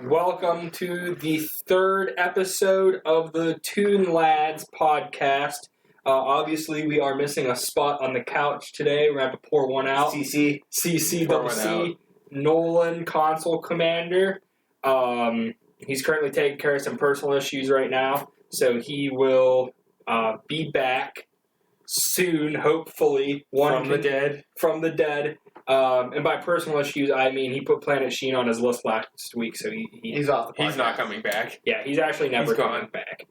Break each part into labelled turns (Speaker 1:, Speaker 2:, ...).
Speaker 1: Welcome to the third episode of the ToonLads podcast. Obviously, we are missing a spot on the couch today. We're going to have to pour one out. CC, Nolan, Console Commander. He's currently taking care of some personal issues right now, so he will be back soon, hopefully. From the dead. And by personal issues, I mean he put Planet Sheen on his list last week, so he's off the podcast.
Speaker 2: He's not coming back.
Speaker 1: Yeah, he's actually never coming back.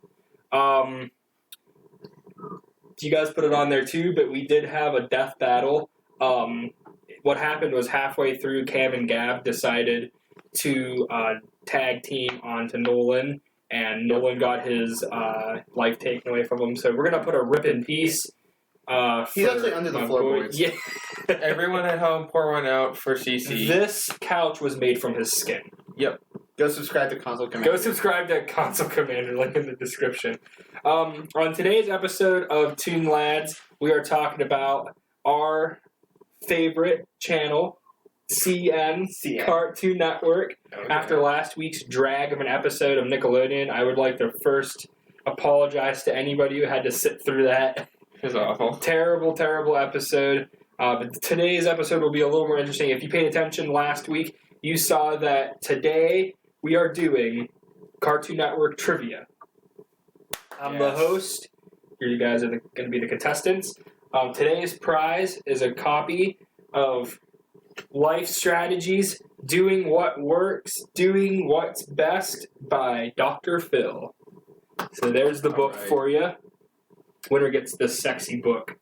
Speaker 1: You guys put it on there too, but we did have a death battle. What happened was halfway through, Cam and Gab decided to tag team onto Nolan, and Nolan got his life taken away from him. So we're going to put a rip in peace.
Speaker 3: He's actually under the floorboards.
Speaker 1: Yeah.
Speaker 2: Everyone at home, pour one out for CC.
Speaker 1: This couch was made from his skin.
Speaker 2: Yep.
Speaker 3: Go subscribe to Console Commander.
Speaker 1: Go subscribe to Console Commander, link in the description. On today's episode of ToonLads, we are talking about our favorite channel, CN. Cartoon Network.
Speaker 2: Okay.
Speaker 1: After last week's drag of an episode of Nickelodeon, I would like to first apologize to anybody who had to sit through that.
Speaker 2: It was awful.
Speaker 1: Terrible episode. But today's episode will be a little more interesting. If you paid attention last week, you saw that today we are doing Cartoon Network trivia. I'm the host. You guys are going to be the contestants. Today's prize is a copy of Life Strategies, Doing What Works, Doing What's Best by Dr. Phil. So there's the book for you. Winner gets this sexy book.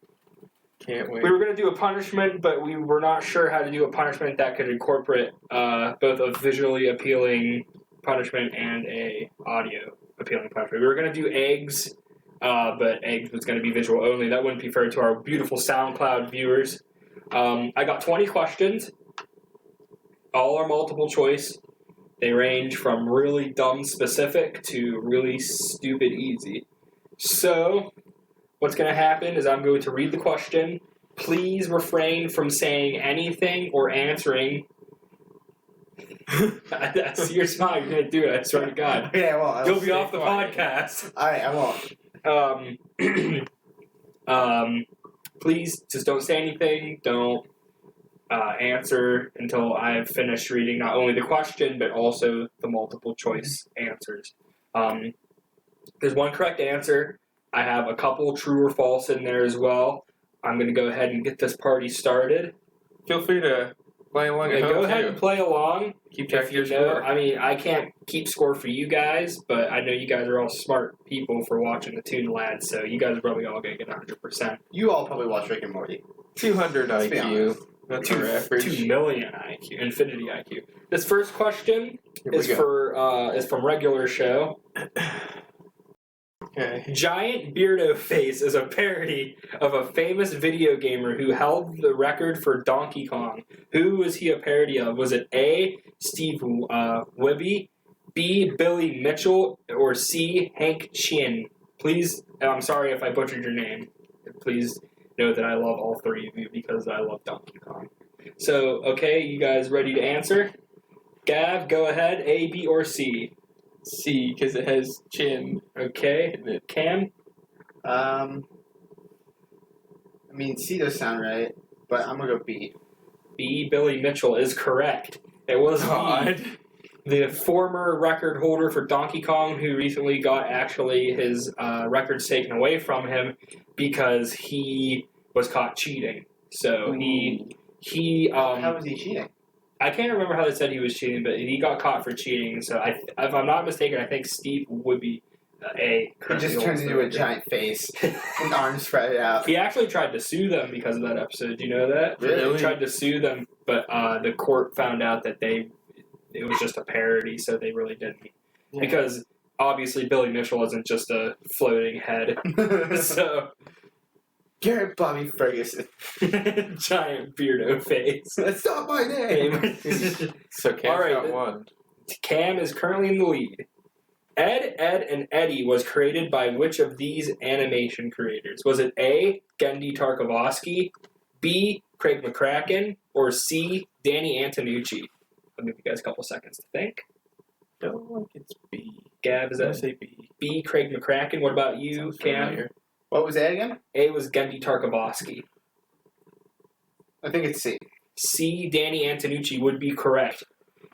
Speaker 2: Can't wait.
Speaker 1: We were going to do a punishment, but we were not sure how to do a punishment that could incorporate both a visually appealing punishment and a audio appealing punishment. We were going to do eggs, but eggs was going to be visual only. That wouldn't be fair to our beautiful SoundCloud viewers. I got 20 questions. All are multiple choice. They range from really dumb specific to really stupid easy. So what's going to happen is I'm going to read the question. Please refrain from saying anything or answering. I see your smile. You're going to do it. I swear to God.
Speaker 3: Okay, I won't.
Speaker 1: You'll be off the podcast.
Speaker 3: Alright, I won't.
Speaker 1: Please just don't say anything. Don't answer until I've finished reading not only the question, but also the multiple choice answers. There's one correct answer. I have a couple true or false in there as well. I'm going to go ahead and get this party started.
Speaker 2: Feel free to play along at home,
Speaker 1: go ahead and play along.
Speaker 2: Keep track of your score.
Speaker 1: I mean, I can't keep score for you guys, but I know you guys are all smart people for watching the ToonLads, so you guys are probably all going to get 100%.
Speaker 3: You all probably watch Rick and Morty.
Speaker 2: 200 IQ. That's our average.
Speaker 1: 2 million IQ. Infinity IQ. This first question is from Regular Show.
Speaker 2: Okay.
Speaker 1: Giant Beardo Face is a parody of a famous video gamer who held the record for Donkey Kong. Who was he a parody of? Was it A, Steve Wibby, B, Billy Mitchell, or C, Hank Chin? Please, I'm sorry if I butchered your name. Please know that I love all three of you because I love Donkey Kong. So, okay, you guys ready to answer? Gav, go ahead. A, B, or C?
Speaker 2: C, because it has chin.
Speaker 1: Okay. Cam?
Speaker 3: I mean, C does sound right, but I'm going to go B.
Speaker 1: B, Billy Mitchell is correct. It was B, the former record holder for Donkey Kong, who recently got actually his records taken away from him because he was caught cheating. So
Speaker 3: how was he cheating?
Speaker 1: I can't remember how they said he was cheating, but he got caught for cheating. So if I'm not mistaken, I think Steve would be A.
Speaker 3: He just turns into a giant face and arms spread out.
Speaker 1: He actually tried to sue them because of that episode. Do you know that?
Speaker 3: Really?
Speaker 1: He tried to sue them, but the court found out that it was just a parody, so they really didn't. Yeah. Because obviously Billy Mitchell isn't just a floating head. So
Speaker 3: Garrett Bobby Ferguson.
Speaker 1: Giant Beardo Face.
Speaker 3: That's not my name.
Speaker 2: So Cam's got one.
Speaker 1: Cam is currently in the lead. Ed, and Eddie was created by which of these animation creators? Was it A, Gendy Tarkovsky, B, Craig McCracken, or C, Danny Antonucci? I'll give you guys a couple seconds to think.
Speaker 2: feel like it's B.
Speaker 1: Gab, is
Speaker 2: I'm gonna
Speaker 1: that
Speaker 2: say B.
Speaker 1: B? Craig McCracken. What about you,
Speaker 2: Sounds
Speaker 1: Cam?
Speaker 2: familiar.
Speaker 3: What was that again?
Speaker 1: A was Gendy Tarkovsky.
Speaker 3: I think it's C.
Speaker 1: C. Danny Antonucci would be correct.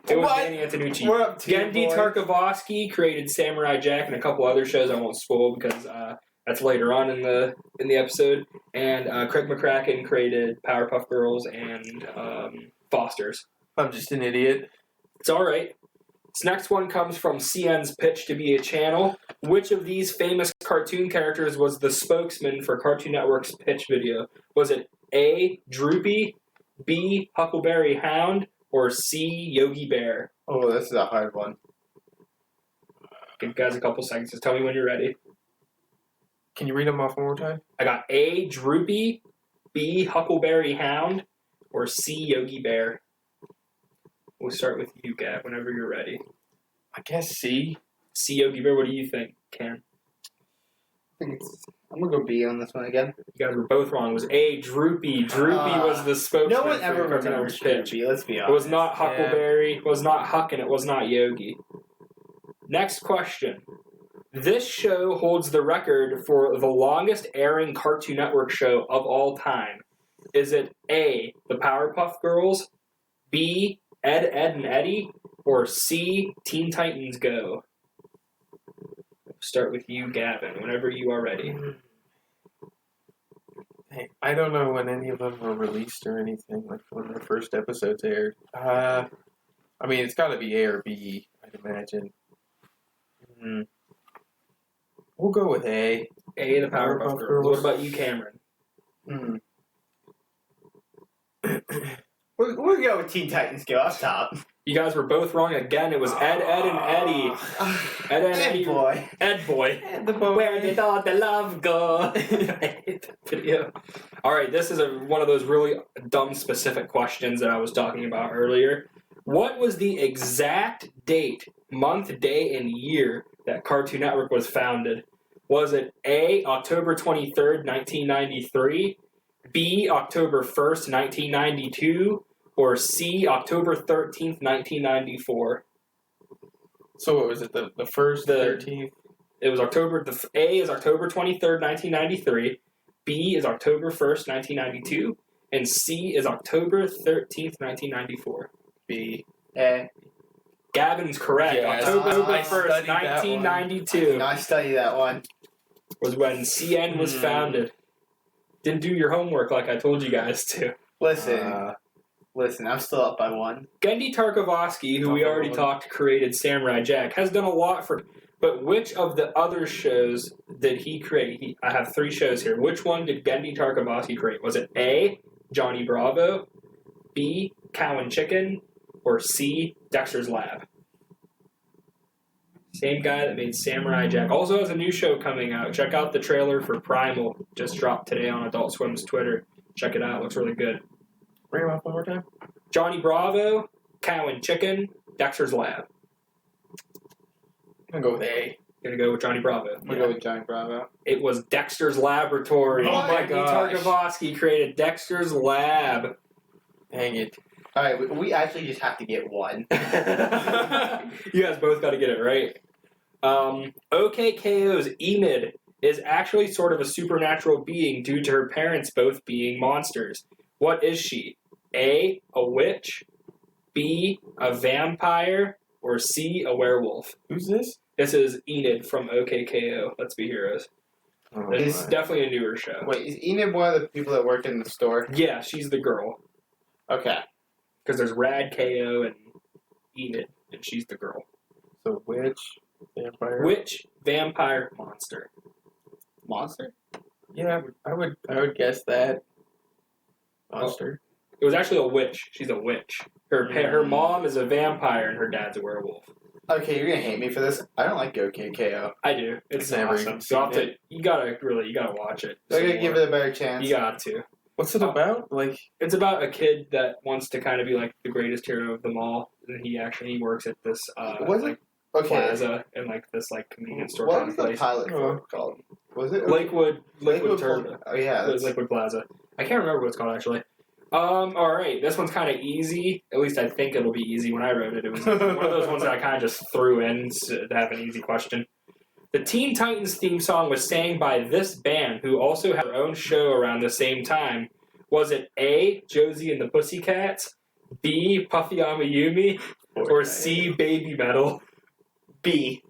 Speaker 1: It was
Speaker 3: What?
Speaker 1: Danny Antonucci.
Speaker 3: We're up to
Speaker 1: Gendy
Speaker 3: boys.
Speaker 1: Tarkovsky created Samurai Jack and a couple other shows I won't spoil because that's later on in the episode. And Craig McCracken created Powerpuff Girls and Fosters.
Speaker 2: I'm just an idiot.
Speaker 1: It's all right. This next one comes from CN's pitch to be a channel. Which of these famous cartoon characters was the spokesman for Cartoon Network's pitch video? Was it A. Droopy, B. Huckleberry Hound, or C. Yogi Bear?
Speaker 3: Oh, this is a hard one.
Speaker 1: Give you guys a couple seconds. Just tell me when you're ready.
Speaker 2: Can you read them off one more time?
Speaker 1: I got A. Droopy, B. Huckleberry Hound, or C. Yogi Bear. We'll start with you, Gab, whenever you're ready.
Speaker 2: I guess C.
Speaker 1: C. Yogi Bear, what do you think, Cam?
Speaker 3: I think I'm gonna go B on this one again.
Speaker 1: You guys were both wrong. It was A. Droopy. Droopy was the spokesman.
Speaker 3: No one ever
Speaker 1: for Cartoon
Speaker 3: remembers
Speaker 1: Network's pitch.
Speaker 3: B. Let's be honest.
Speaker 1: It was not Huckleberry, it was not Huck, and it was not Yogi. Next question. This show holds the record for the longest airing Cartoon Network show of all time. Is it A, The Powerpuff Girls, B, Ed, Ed, and Eddie, or C, Teen Titans Go? We'll start with you, Gavin, whenever you are ready.
Speaker 2: Hey, I don't know when any of them were released or anything, like when the first episodes aired. I mean, it's got to be A or B, I'd imagine. We'll go with A.
Speaker 1: A, The Powerpuff Girls. What about you, Cameron?
Speaker 3: We're gonna go with Teen Titans Go up top.
Speaker 1: You guys were both wrong again. It was Ed, Ed, and Eddie. Ed, and Eddie.
Speaker 3: Boy.
Speaker 1: Ed Boy.
Speaker 2: Ed the boy.
Speaker 1: Where did all the love go? I hate that video. All right, this is one of those really dumb specific questions that I was talking about earlier. What was the exact date, month, day, and year that Cartoon Network was founded? Was it A, October 23rd, 1993, B, October 1st, 1992, or C, October 13th, 1994?
Speaker 2: So what was it, the first, 13th?
Speaker 1: It was October, A is October 23rd, 1993, B is October 1st, 1992, and C is October 13th, 1994.
Speaker 2: B.
Speaker 3: A.
Speaker 1: Gavin's correct.
Speaker 2: Yes.
Speaker 1: October
Speaker 2: I
Speaker 1: 1st,
Speaker 2: studied that
Speaker 1: 1992
Speaker 3: I studied that one.
Speaker 1: was when CN was founded. Didn't do your homework like I told you guys to.
Speaker 3: Listen, I'm still up by one.
Speaker 1: Gendy Tarkovsky, who we already talked created Samurai Jack, has done a lot for... But which of the other shows did he create? I have 3 shows here. Which one did Gendy Tarkovsky create? Was it A, Johnny Bravo, B, Cow and Chicken, or C, Dexter's Lab? Same guy that made Samurai Jack. Also has a new show coming out. Check out the trailer for Primal. Just dropped today on Adult Swim's Twitter. Check it out. Looks really good.
Speaker 2: Bring them up one more time.
Speaker 1: Johnny Bravo, Cow and Chicken, Dexter's Lab.
Speaker 2: I'm going to go with A.
Speaker 1: Gonna go with Johnny Bravo.
Speaker 3: We'll go with Johnny Bravo.
Speaker 1: It was Dexter's Laboratory.
Speaker 2: Oh my gosh.
Speaker 1: Tarkovsky created Dexter's Lab.
Speaker 2: Dang it.
Speaker 3: Alright, we actually just have to get one.
Speaker 1: You guys both got to get it right. OKKO's Enid is actually sort of a supernatural being due to her parents both being monsters. What is she? A, a witch, B, a vampire, or C, a werewolf?
Speaker 2: Who's this?
Speaker 1: This is Enid from OKKO. Let's Be Heroes.
Speaker 2: Oh,
Speaker 1: It's definitely a newer show.
Speaker 3: Wait, is Enid one of the people that work in the store?
Speaker 1: Yeah, she's the girl.
Speaker 3: Okay.
Speaker 1: Because there's Rad KO and Enid, and she's the girl.
Speaker 2: So witch, vampire.
Speaker 1: Witch, vampire, monster.
Speaker 3: Monster?
Speaker 2: Yeah, I would guess that. Monster.
Speaker 1: It was actually a witch. She's a witch. Her mom is a vampire and her dad's a werewolf.
Speaker 3: Okay, you're gonna hate me for this. I don't like OKKO.
Speaker 1: I do. It's
Speaker 2: Never
Speaker 1: awesome.
Speaker 2: even
Speaker 1: So
Speaker 2: seen
Speaker 1: you gotta watch it.
Speaker 3: So I gotta give it a better chance.
Speaker 1: You got to.
Speaker 2: What's it about? Like,
Speaker 1: It's about a kid that wants to kind of be like the greatest hero of them all, and he works at this plaza in like this like convenience store
Speaker 3: What
Speaker 1: kind
Speaker 3: was
Speaker 1: of
Speaker 3: the
Speaker 1: place.
Speaker 3: pilot for called? Was it
Speaker 1: Lakewood
Speaker 3: Lakewood
Speaker 1: Turbo.
Speaker 3: Oh yeah, that's
Speaker 1: Liquid Plaza. I can't remember what it's called actually. All right. This one's kind of easy. At least I think it'll be easy. When I wrote it, it was one of those ones that I kind of just threw in to have an easy question. The Teen Titans theme song was sang by this band, who also had their own show around the same time. Was it A, Josie and the Pussycats, B, Puffy Amayumi, or C, Baby Metal?
Speaker 3: B.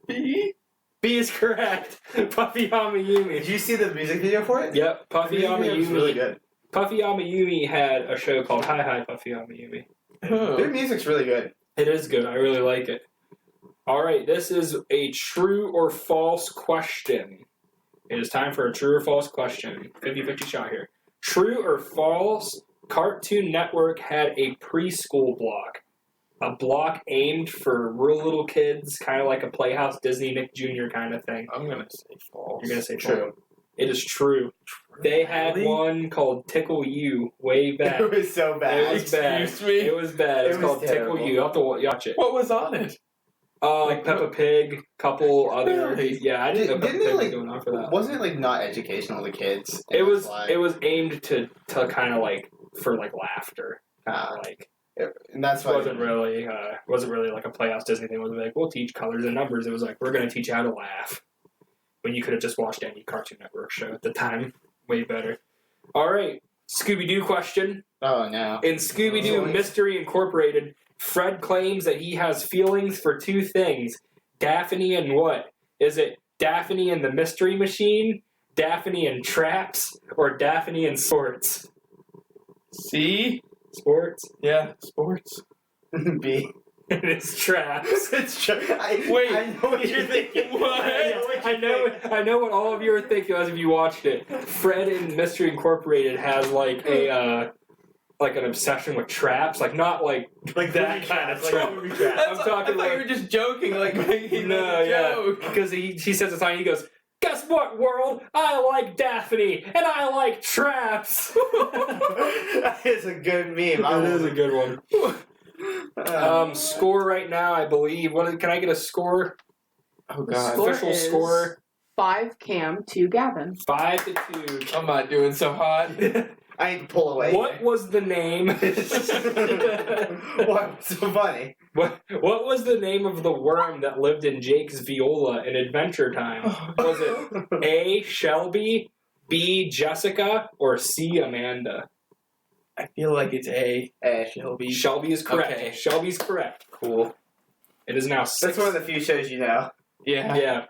Speaker 2: B?
Speaker 1: B is correct. Puffy Amayumi.
Speaker 3: Did you see the music video for it?
Speaker 1: Yep, Puffy
Speaker 3: The music video was
Speaker 1: Amayumi.
Speaker 3: really good.
Speaker 1: Puffy Amayumi had a show called Hi Hi Puffy Amayumi.
Speaker 3: Their music's really good.
Speaker 1: It is good. I really like it. All right, this is a true or false question. It is time for a true or false question. 50-50 shot here. True or false, Cartoon Network had a preschool block. A block aimed for real little kids, kind of like a Playhouse Disney Nick Jr. kind of thing.
Speaker 2: I'm gonna say false.
Speaker 1: You're going to say
Speaker 3: True.
Speaker 1: false. It is true. They had
Speaker 2: Really?
Speaker 1: one called Tickle You way back.
Speaker 3: It was so bad.
Speaker 1: It was bad.
Speaker 2: Excuse me?
Speaker 1: It was bad. It's
Speaker 3: It was
Speaker 1: called
Speaker 3: terrible.
Speaker 1: Tickle You. You have to watch it.
Speaker 2: What was on it?
Speaker 1: Like Peppa Pig, couple other.
Speaker 2: Really?
Speaker 1: Yeah, I didn't know Peppa
Speaker 3: Didn't it,
Speaker 1: Pig was
Speaker 3: like,
Speaker 1: going on for that.
Speaker 3: Wasn't it like not educational to kids?
Speaker 1: It
Speaker 3: And
Speaker 1: was.
Speaker 3: that's why-
Speaker 1: It was aimed to kind of like for like laughter. Like
Speaker 3: and that's
Speaker 1: it
Speaker 3: why
Speaker 1: wasn't really like a Playhouse Disney thing. It was like we'll teach colors and numbers. It was like we're going to teach you how to laugh. When you could have just watched any Cartoon Network show at the time, way better. All right, Scooby Doo question.
Speaker 3: Oh no.
Speaker 1: In Scooby Doo Mystery Incorporated, Fred claims that he has feelings for two things: Daphne and what? Is it Daphne and the Mystery Machine, Daphne and Traps, or Daphne and Sports?
Speaker 2: C?
Speaker 1: Sports?
Speaker 2: Yeah, sports.
Speaker 3: B.
Speaker 1: It's Traps.
Speaker 3: It's true.
Speaker 2: Wait.
Speaker 3: I know what you're thinking.
Speaker 2: What?
Speaker 1: I know what all of you are thinking as if you watched it. Fred in Mystery Incorporated has like a like an obsession with traps, like not like that
Speaker 3: movie
Speaker 1: kind of
Speaker 3: traps,
Speaker 1: trap.
Speaker 3: movie traps.
Speaker 1: I'm talking
Speaker 2: I thought
Speaker 1: like
Speaker 2: you were just joking, like making
Speaker 1: no,
Speaker 2: a
Speaker 1: yeah,
Speaker 2: joke.
Speaker 1: because he says it's on. He goes, "Guess what, world? I like Daphne and I like traps."
Speaker 3: That is a good meme.
Speaker 1: It is a good one. Score right now, I believe. What can I get a score?
Speaker 2: Oh
Speaker 4: The
Speaker 2: god.
Speaker 4: score
Speaker 1: Official
Speaker 4: is
Speaker 1: score
Speaker 4: 5 Cam, 2 Gavin.
Speaker 1: 5-2.
Speaker 2: I'm not doing so hot.
Speaker 3: I need to pull away.
Speaker 1: What was the name?
Speaker 3: What's so funny?
Speaker 1: What was the name of the worm that lived in Jake's viola in Adventure Time? Was it A, Shelby, B, Jessica, or C, Amanda?
Speaker 2: I feel like it's A.
Speaker 3: Eh,
Speaker 2: Shelby.
Speaker 1: Shelby is correct.
Speaker 2: Okay.
Speaker 1: Shelby's correct.
Speaker 2: Cool.
Speaker 1: It is now 6.
Speaker 3: That's one of the few shows you know.
Speaker 2: Yeah.
Speaker 1: Yeah.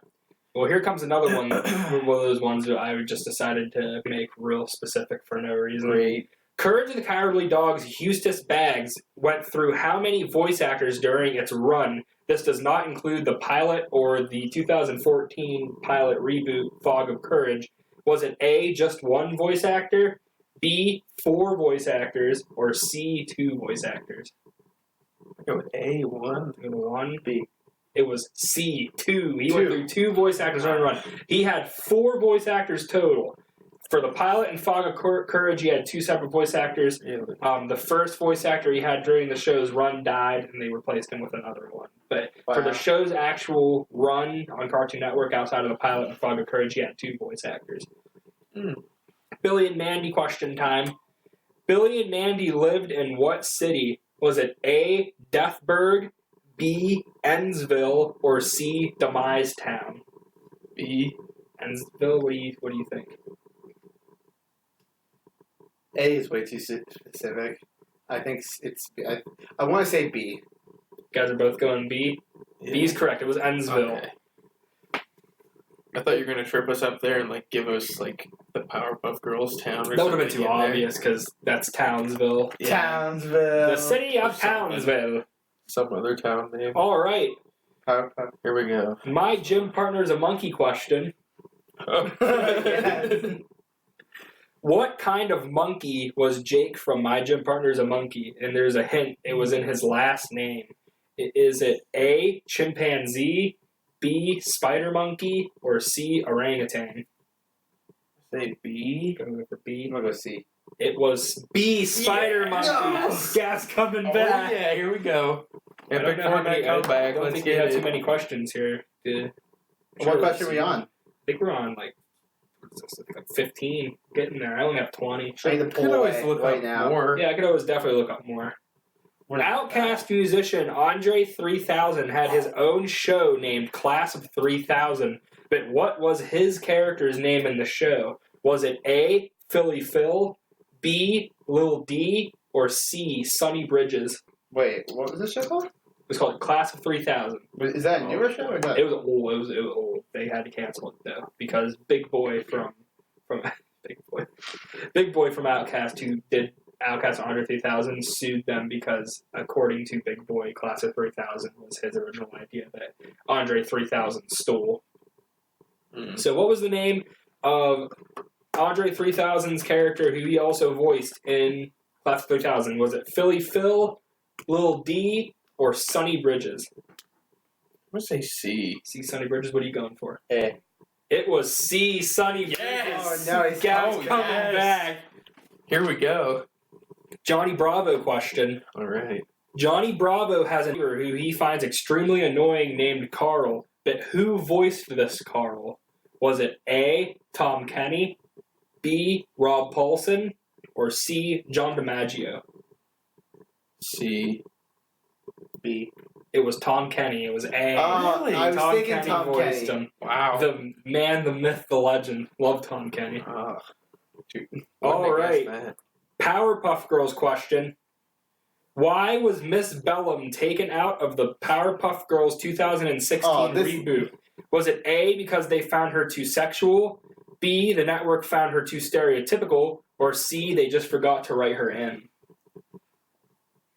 Speaker 1: Well, here comes another one. One of those ones that I just decided to make real specific for no reason.
Speaker 2: Great.
Speaker 1: Courage of the Cowardly Dog's Eustace Baggs went through how many voice actors during its run? This does not include the pilot or the 2014 pilot reboot, Fog of Courage. Was it A, just one voice actor, B, 4 voice actors, or C, 2 voice actors?
Speaker 2: I go with A1.
Speaker 1: Go to 1.
Speaker 3: B.
Speaker 1: It was C, 2. He went through 2 voice actors on the run. He had 4 voice actors total. For the pilot and Fog of Courage, he had 2 separate voice actors.
Speaker 2: Really?
Speaker 1: The first voice actor he had during the show's run died, and they replaced him with another one. But for the
Speaker 3: Wow.
Speaker 1: show's actual run on Cartoon Network, outside of the pilot and Fog of Courage, he had 2 voice actors. Billy and Mandy question time. Billy and Mandy lived in what city? Was it A, Deathburg, B, Ennsville, or C, Demise Town?
Speaker 2: B.
Speaker 1: Ennsville, what do you think?
Speaker 3: A is way too specific. I think it's. I want to say B.
Speaker 1: You guys are both going B? B's correct. It was Ennsville.
Speaker 2: Okay. I thought you were gonna trip us up there and like give us like the Powerpuff Girls town. Or
Speaker 1: That would have been
Speaker 2: something
Speaker 1: too
Speaker 2: in there.
Speaker 1: obvious because that's Townsville.
Speaker 2: Yeah.
Speaker 3: Townsville.
Speaker 1: The city of
Speaker 2: Or something.
Speaker 1: Townsville.
Speaker 2: Some other town name.
Speaker 1: All right.
Speaker 3: Powerpuff.
Speaker 2: Here we go.
Speaker 1: My gym partner's a monkey question.
Speaker 3: Yes.
Speaker 1: What kind of monkey was Jake from My Gym Partner's a Monkey? And there's a hint. It was in his last name. Is it A, chimpanzee, B, spider monkey, or C, orangutan?
Speaker 2: Say B.
Speaker 1: Go for B.
Speaker 3: I'm gonna go C.
Speaker 1: It was B, spider
Speaker 2: Yeah.
Speaker 1: monkey.
Speaker 3: Yes.
Speaker 1: Gas coming
Speaker 2: Oh
Speaker 1: back.
Speaker 2: yeah, here we go.
Speaker 1: I don't know how many. I
Speaker 2: comeback.
Speaker 1: don't
Speaker 2: Let's
Speaker 1: think we
Speaker 2: get
Speaker 1: have too
Speaker 2: it.
Speaker 1: many questions here.
Speaker 3: What question are we on?
Speaker 1: I think we're on like like 15. Getting there. I only have 20.
Speaker 3: I need to
Speaker 2: Could
Speaker 3: pull
Speaker 2: always
Speaker 3: away
Speaker 2: look
Speaker 3: right
Speaker 2: up
Speaker 3: now.
Speaker 2: more.
Speaker 1: Yeah, I could always definitely look up more. Outcast musician Andre 3000 had his own show named Class of 3000, but what was his character's name in the show? Was it A, Philly Phil, B, Lil D, or C, Sonny Bridges?
Speaker 3: Wait, what was this show called?
Speaker 1: It was called Class of 3000.
Speaker 3: Is that a newer show or not?
Speaker 1: It was old. It was old. They had to cancel it though because Big Boy from Big Boy from Outkast, who did Outkast on Andre 3000, sued them because, according to Big Boy, Class of 3000 was his original idea that Andre 3000 stole. So, what was the name of Andre 3000's character, who he also voiced in Class of 3000? Was it Philly Phil, Lil D, or Sonny Bridges?
Speaker 2: I'm going to say C.
Speaker 1: C, Sonny Bridges. What are you going for?
Speaker 3: A.
Speaker 1: It was C, Sonny Bridges.
Speaker 3: Oh, no, he's
Speaker 1: Gav's
Speaker 3: coming
Speaker 1: coming
Speaker 2: yes.
Speaker 1: back.
Speaker 2: Here we go.
Speaker 1: Johnny Bravo question.
Speaker 2: All right.
Speaker 1: Johnny Bravo has a neighbor who he finds extremely annoying named Carl, but who voiced this Carl? Was it A, Tom Kenny, B, Rob Paulson, or C, John DiMaggio?
Speaker 2: C.
Speaker 3: B.
Speaker 1: It was Tom Kenny. It was A.
Speaker 2: Really?
Speaker 3: I was
Speaker 1: Tom
Speaker 3: thinking
Speaker 1: Kenny
Speaker 3: Tom
Speaker 1: voiced
Speaker 3: Kenny.
Speaker 1: him.
Speaker 2: Wow.
Speaker 1: The man, the myth, the legend. Love Tom Kenny.
Speaker 2: Dude,
Speaker 1: All
Speaker 2: wouldn't have
Speaker 1: right.
Speaker 2: guessed that.
Speaker 1: Powerpuff Girls question. Why was Miss Bellum taken out of the Powerpuff Girls 2016 reboot? Was it A, because they found her too sexual, B, the network found her too stereotypical, or C, they just forgot to write her in?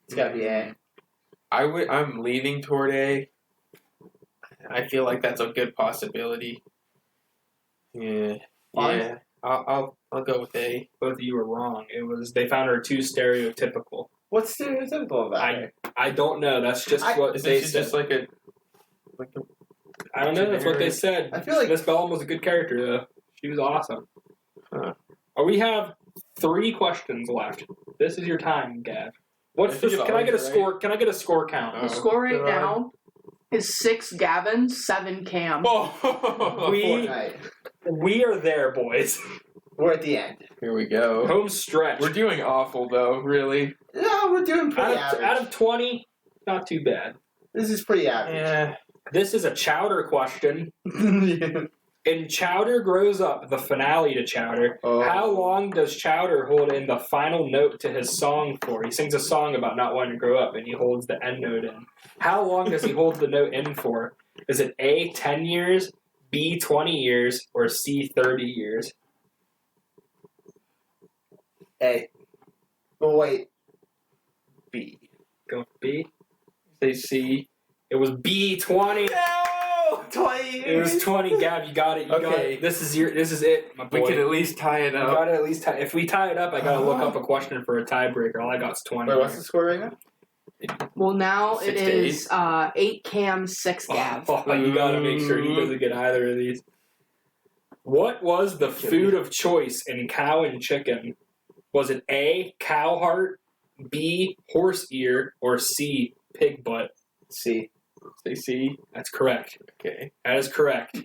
Speaker 3: It's gotta be A.
Speaker 2: I'm leaning toward A. I feel like that's a good possibility. Yeah.
Speaker 3: Fine.
Speaker 2: Yeah. I'll go with A.
Speaker 1: Both of you were wrong. It was they found her too stereotypical.
Speaker 3: What's stereotypical about her?
Speaker 1: I don't know. That's just what
Speaker 2: Is
Speaker 1: they
Speaker 2: this
Speaker 1: said.
Speaker 2: just like a
Speaker 1: I don't know. That's what they
Speaker 2: generic-
Speaker 1: said.
Speaker 3: I feel like-
Speaker 1: Miss Bellum was a good character, though. She was awesome.
Speaker 2: Huh.
Speaker 1: We have 3 questions left. This is your time, Gav. What's
Speaker 2: I
Speaker 1: the?
Speaker 2: think it's
Speaker 1: Can I get a
Speaker 2: always
Speaker 1: score? Can I get a score count?
Speaker 4: The score right
Speaker 2: God.
Speaker 4: now is 6 Gavin, 7 Cam.
Speaker 2: Oh,
Speaker 1: We-
Speaker 3: Fortnite.
Speaker 1: We are there, boys.
Speaker 3: We're at the end.
Speaker 2: Here we go.
Speaker 1: Home stretch.
Speaker 2: We're doing awful though, really.
Speaker 3: No, we're doing pretty
Speaker 1: out
Speaker 3: average.
Speaker 1: of 20, not too bad.
Speaker 3: This is pretty average.
Speaker 2: Yeah.
Speaker 1: This is a Chowder question. In Chowder Grows Up, the finale to Chowder,
Speaker 3: Oh.
Speaker 1: how long does Chowder hold in the final note to his song for? He sings a song about not wanting to grow up, and he holds the end note in. How long does he hold the note in for? Is it A, 10 years, B, 20 years, or C, 30 years?
Speaker 3: A. Oh, wait. B.
Speaker 1: Go with B.
Speaker 2: Say C.
Speaker 1: It was B, 20.
Speaker 3: No! 20
Speaker 1: It was 20. Gab, you got it. You got
Speaker 2: Okay.
Speaker 1: it. This is it, my boy.
Speaker 2: We can at least tie it
Speaker 1: You
Speaker 2: up.
Speaker 1: gotta at least tie. If we tie it up, I gotta look up a question for a tiebreaker. All I got is 20.
Speaker 3: Wait, what's the score right now?
Speaker 4: Well, now
Speaker 2: 6
Speaker 4: it
Speaker 2: to
Speaker 4: is 8 Cam, 6 Gav.
Speaker 1: Oh, you gotta make sure he doesn't get either of these. What was the food of choice in Cow and Chicken? Was it A, cow heart, B, horse ear, or C, pig butt?
Speaker 3: C.
Speaker 2: Say C.
Speaker 1: That's correct.
Speaker 2: Okay.
Speaker 1: That is correct.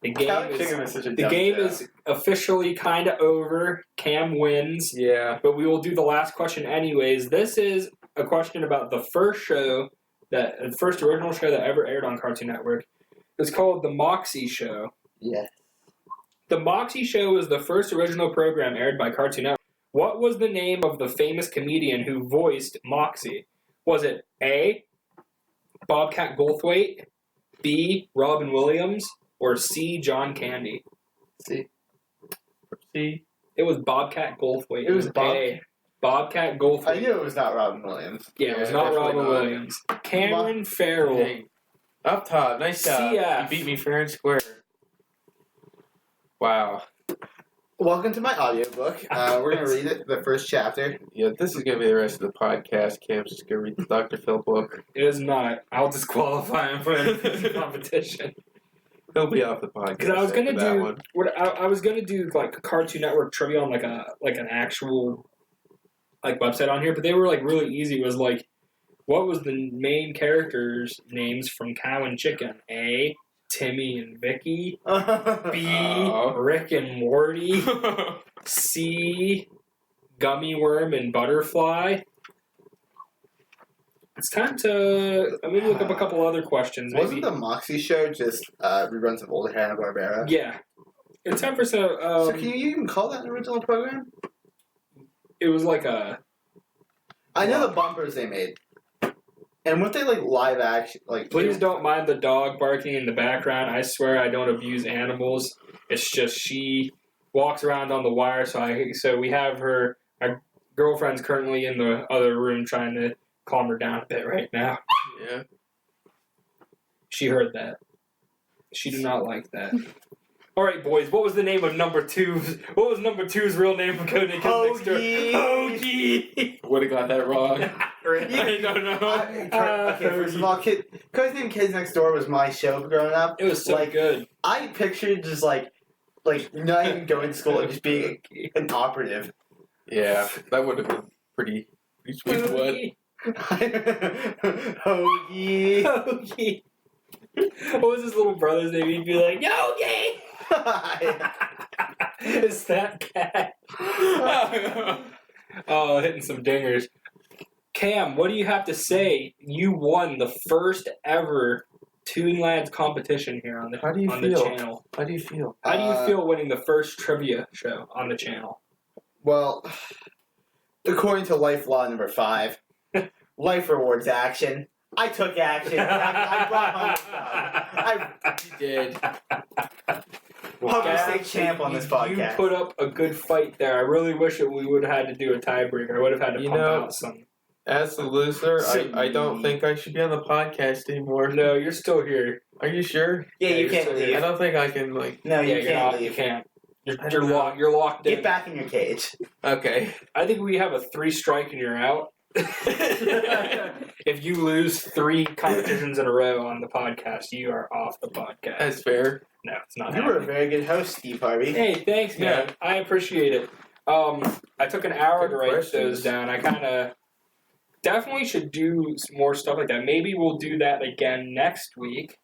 Speaker 1: The
Speaker 3: Cow
Speaker 1: game
Speaker 3: chicken
Speaker 1: is
Speaker 3: is such a
Speaker 1: the
Speaker 3: dumb
Speaker 1: game
Speaker 3: show.
Speaker 1: is officially kind of over. Cam wins.
Speaker 2: Yeah.
Speaker 1: But we will do the last question anyways. This is a question about the first original show that ever aired on Cartoon Network. It's called The Moxie Show.
Speaker 3: Yeah.
Speaker 1: The Moxie Show was the first original program aired by Cartoon Network. What was the name of the famous comedian who voiced Moxie? Was it A, Bobcat Goldthwait, B, Robin Williams, or C, John Candy?
Speaker 3: C.
Speaker 2: C.
Speaker 1: It was Bobcat Goldthwait.
Speaker 3: It was
Speaker 1: A. Bobcat Goldthwait.
Speaker 3: I knew it was not Robin Williams.
Speaker 1: Yeah, it was
Speaker 3: Yeah,
Speaker 1: not
Speaker 3: definitely
Speaker 1: Robin
Speaker 3: not.
Speaker 1: Williams. Cameron Farrell.
Speaker 2: Dang. Up top. Nice job.
Speaker 1: CF.
Speaker 2: You beat me fair and square. Wow.
Speaker 3: Welcome to my audiobook. We're going to read it, the first chapter.
Speaker 2: Yeah, this is going to be the rest of the podcast. Cam's just going to read the Dr. Phil book.
Speaker 1: It is not. I'll disqualify him for the competition.
Speaker 2: He'll be off the podcast.
Speaker 1: Because I was gonna
Speaker 2: after that
Speaker 1: do
Speaker 2: one.
Speaker 1: I was gonna do like Cartoon Network trivia on like an actual like website on here, but they were like really easy. It was like, what was the main characters' names from Cow and Chicken? A, Timmy and Vicky. B.
Speaker 2: Oh.
Speaker 1: Rick and Morty. C. Gummy Worm and Butterfly. It's time to maybe look up a couple other questions. Maybe.
Speaker 3: Wasn't the Moxie show just reruns of old Hanna-Barbera?
Speaker 1: Yeah. It's time for some.
Speaker 3: So can you even call that an original program?
Speaker 1: It was like a.
Speaker 3: I know the bumpers they made. And weren't they like live action? Like,
Speaker 1: Please don't mind the dog barking in the background. I swear I don't abuse animals. It's just she walks around on the wire, so we have her. Our girlfriend's currently in the other room trying to calm her down a bit right now.
Speaker 2: Yeah.
Speaker 1: She heard that. She did not like that. All right, boys. What was the name of number 2? What was number 2's real name for Code Name Kids Next Door? Hoagie.
Speaker 2: Would have got that wrong.
Speaker 1: I don't know.
Speaker 3: Okay, first of all, Code's Name Kids Next Door was my show growing up.
Speaker 1: It was so
Speaker 3: like,
Speaker 1: good.
Speaker 3: I pictured just like not even going to school and just being an operative.
Speaker 2: Yeah, that would have been pretty sweet. What?
Speaker 3: Hoagie.
Speaker 1: Hoagie. What was his little brother's name? He'd be like, Yogi! It's that cat. Oh, hitting some dingers. Cam, what do you have to say? You won the first ever ToonLads competition here on the
Speaker 2: How do you
Speaker 1: on
Speaker 2: feel?
Speaker 1: the channel.
Speaker 2: How do you feel?
Speaker 1: How do you feel winning the first trivia show on the channel?
Speaker 3: Well, according to life law number 5, life rewards action. I took action. I brought home a dog.
Speaker 2: You did.
Speaker 3: Public state champ on this podcast.
Speaker 1: You put up a good fight there. I really wish that we would have had to do a tiebreaker. I would have had to pump out some.
Speaker 2: As the loser, I don't think I should be on the podcast anymore.
Speaker 1: No, you're still here.
Speaker 2: Are you sure?
Speaker 3: Yeah, you can't
Speaker 1: so-
Speaker 3: leave.
Speaker 2: I don't think I can, like...
Speaker 3: No, you
Speaker 1: Yeah,
Speaker 3: can't
Speaker 1: you're not.
Speaker 3: leave.
Speaker 1: You can't.
Speaker 2: I
Speaker 1: You're
Speaker 2: don't know.
Speaker 1: locked. You're locked in.
Speaker 3: Get back in your cage.
Speaker 2: Okay.
Speaker 1: I think we have a 3 strike and you're out. If you lose 3 competitions in a row on the podcast, you are off the podcast.
Speaker 2: That's fair.
Speaker 1: No, it's not.
Speaker 3: You were a
Speaker 1: happening.
Speaker 3: very good host, Steve Harvey.
Speaker 1: Hey, thanks, man.
Speaker 2: Yeah.
Speaker 1: I appreciate it. I took an hour
Speaker 2: Good
Speaker 1: to write
Speaker 2: questions.
Speaker 1: those down. I kind of definitely should do some more stuff like that. Maybe we'll do that again next week.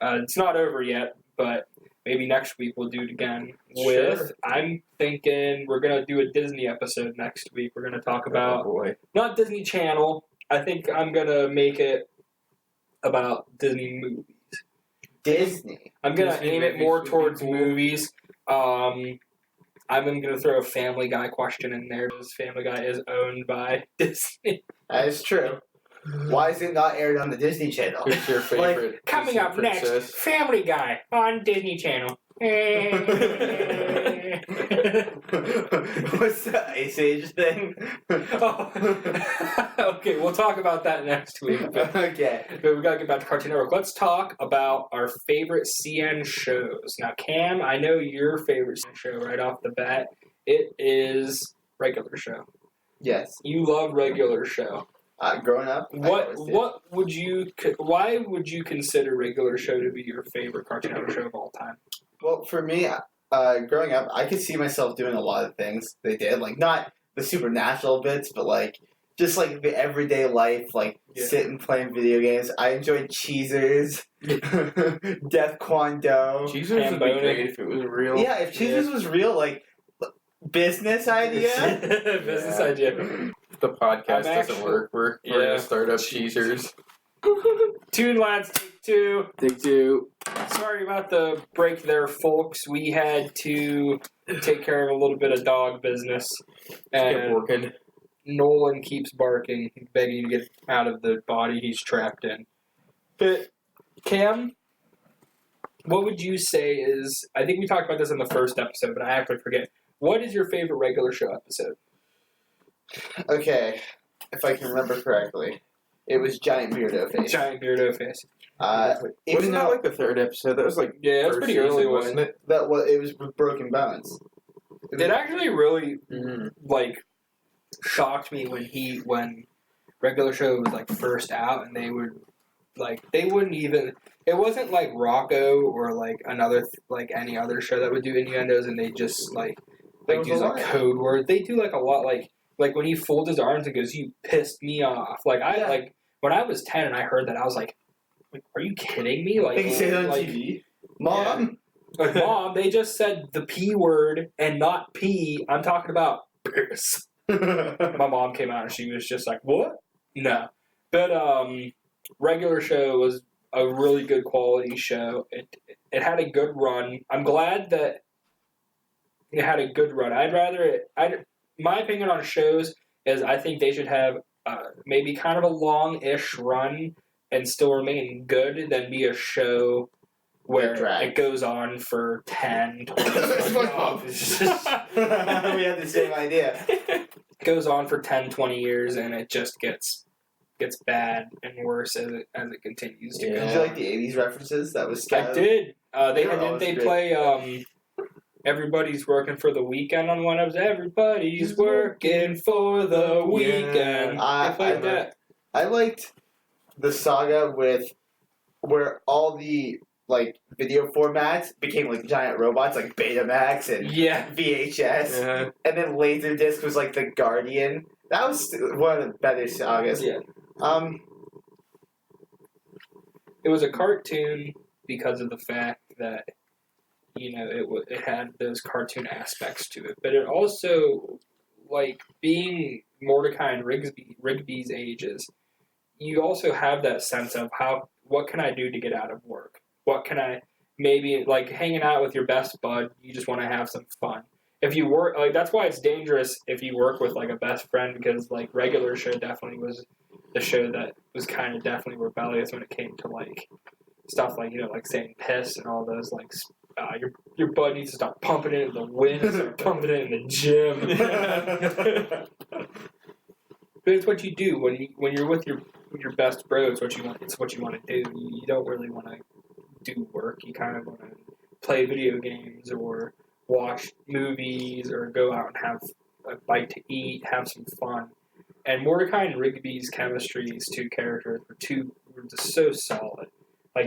Speaker 1: It's not over yet, but maybe next week we'll do it again.
Speaker 2: Sure.
Speaker 1: I'm thinking we're going to do a Disney episode next week. We're going to talk about,
Speaker 2: Oh, boy.
Speaker 1: not Disney Channel. I think I'm going to make it about Disney movies.
Speaker 3: Disney.
Speaker 1: I'm going to
Speaker 2: Disney
Speaker 1: aim it
Speaker 2: movies
Speaker 1: more
Speaker 2: would be
Speaker 1: towards
Speaker 2: cool.
Speaker 1: movies. I'm going to throw a Family Guy question in there because Family Guy is owned by Disney.
Speaker 3: That is true. Why is it not aired on the Disney Channel?
Speaker 2: Who's your favorite
Speaker 1: Coming
Speaker 2: Disney
Speaker 1: up next,
Speaker 2: princess?
Speaker 1: Family Guy on Disney Channel.
Speaker 3: What's the Ice Age thing?
Speaker 1: Okay, we'll talk about that next week. But
Speaker 3: Okay.
Speaker 1: we gotta get back to Cartoon Network. Let's talk about our favorite CN shows. Now, Cam, I know your favorite CN show right off the bat. It is Regular Show.
Speaker 3: Yes.
Speaker 1: You love Regular Show.
Speaker 3: Growing up, I always did.
Speaker 1: Why would you consider Regular Show to be your favorite Cartoon Network show of all time?
Speaker 3: Well, for me, growing up, I could see myself doing a lot of things they did. Like, not the supernatural bits, but, like, just, like, the everyday life, like,
Speaker 1: Yeah.
Speaker 3: sitting playing video games. I enjoyed Cheezers, Death Kwon Do.
Speaker 2: Jesus would be
Speaker 1: Hambone.
Speaker 2: great if it was real.
Speaker 3: Yeah, if Cheezers was real, like, business idea.
Speaker 1: Business idea.
Speaker 2: If the podcast
Speaker 1: I'm
Speaker 2: doesn't work, we're
Speaker 1: Yeah.
Speaker 2: going to start up Cheezers.
Speaker 1: ToonLads take 2.
Speaker 2: Take 2.
Speaker 1: Sorry about the break there, folks. We had to take care of a little bit of dog business.
Speaker 2: Kept
Speaker 1: And
Speaker 2: working.
Speaker 1: Nolan keeps barking, begging to get out of the body he's trapped in. But, Cam, what would you say is... I think we talked about this in the first episode, but I actually forget. What is your favorite Regular Show episode?
Speaker 3: Okay, if I can remember correctly, it was Giant Beardo Face.
Speaker 1: Giant Beardo Face.
Speaker 3: Even
Speaker 2: Wasn't that
Speaker 3: though
Speaker 2: like the 3rd episode? That was like
Speaker 1: Yeah, it was
Speaker 2: first
Speaker 1: pretty early
Speaker 2: season,
Speaker 1: one.
Speaker 2: wasn't it?
Speaker 3: it was with Broken Bones.
Speaker 1: It actually really
Speaker 2: Mm-hmm.
Speaker 1: like shocked me when Regular Show was like first out, and they wouldn't even. It wasn't like Rocco or like like any other show that would do innuendos, and they just like
Speaker 3: There was
Speaker 1: use
Speaker 3: a
Speaker 1: like
Speaker 3: lot.
Speaker 1: code words. They do like a lot like when he folds his arms and goes, "You pissed me off." Like
Speaker 3: Yeah.
Speaker 1: like when I was 10 and I heard that, I was like, "Are you kidding me?" Like
Speaker 3: They say that on
Speaker 1: like,
Speaker 3: TV. Mom.
Speaker 1: Like, Mom, they just said the P word and not P. I'm talking about piss. My mom came out and she was just like, what? No. But regular show was a really good quality show. It had a good run. I'm glad that it had a good run. My opinion on shows is I think they should have maybe kind of a long-ish run and still remain good than be a show where it goes on for 10, 20 years.
Speaker 3: We had the same idea.
Speaker 1: It goes on for 10, 20 years and it just gets bad and worse as it continues to go.
Speaker 3: Did you like the 80s references? That was
Speaker 1: I did.
Speaker 3: Didn't
Speaker 1: they play Everybody's Working for the Weekend on one of those. Everybody's working for the weekend.
Speaker 3: I
Speaker 1: played that.
Speaker 3: I liked the saga where all the video formats became giant robots like Betamax and VHS, and then Laserdisc was the Guardian. That was one of the better sagas.
Speaker 1: Yeah. It was a cartoon because of the fact that it had those cartoon aspects to it, but it also being Mordecai and Rigby's ages. You also have that sense of what can I do to get out of work? What can I maybe hanging out with your best bud? You just want to have some fun. If you work that's why it's dangerous if you work with a best friend, because regular show definitely was the show that was kind of definitely rebellious when it came to stuff saying piss and all those your bud needs to stop pumping it in the wind and start pumping it in the gym. But it's what you do when you're with your best bro. It's what you want to do. You don't really want to do work. You kind of want to play video games or watch movies or go out and have a bite to eat, have some fun. And Mordecai and Rigby's chemistry, these two characters, were just so solid.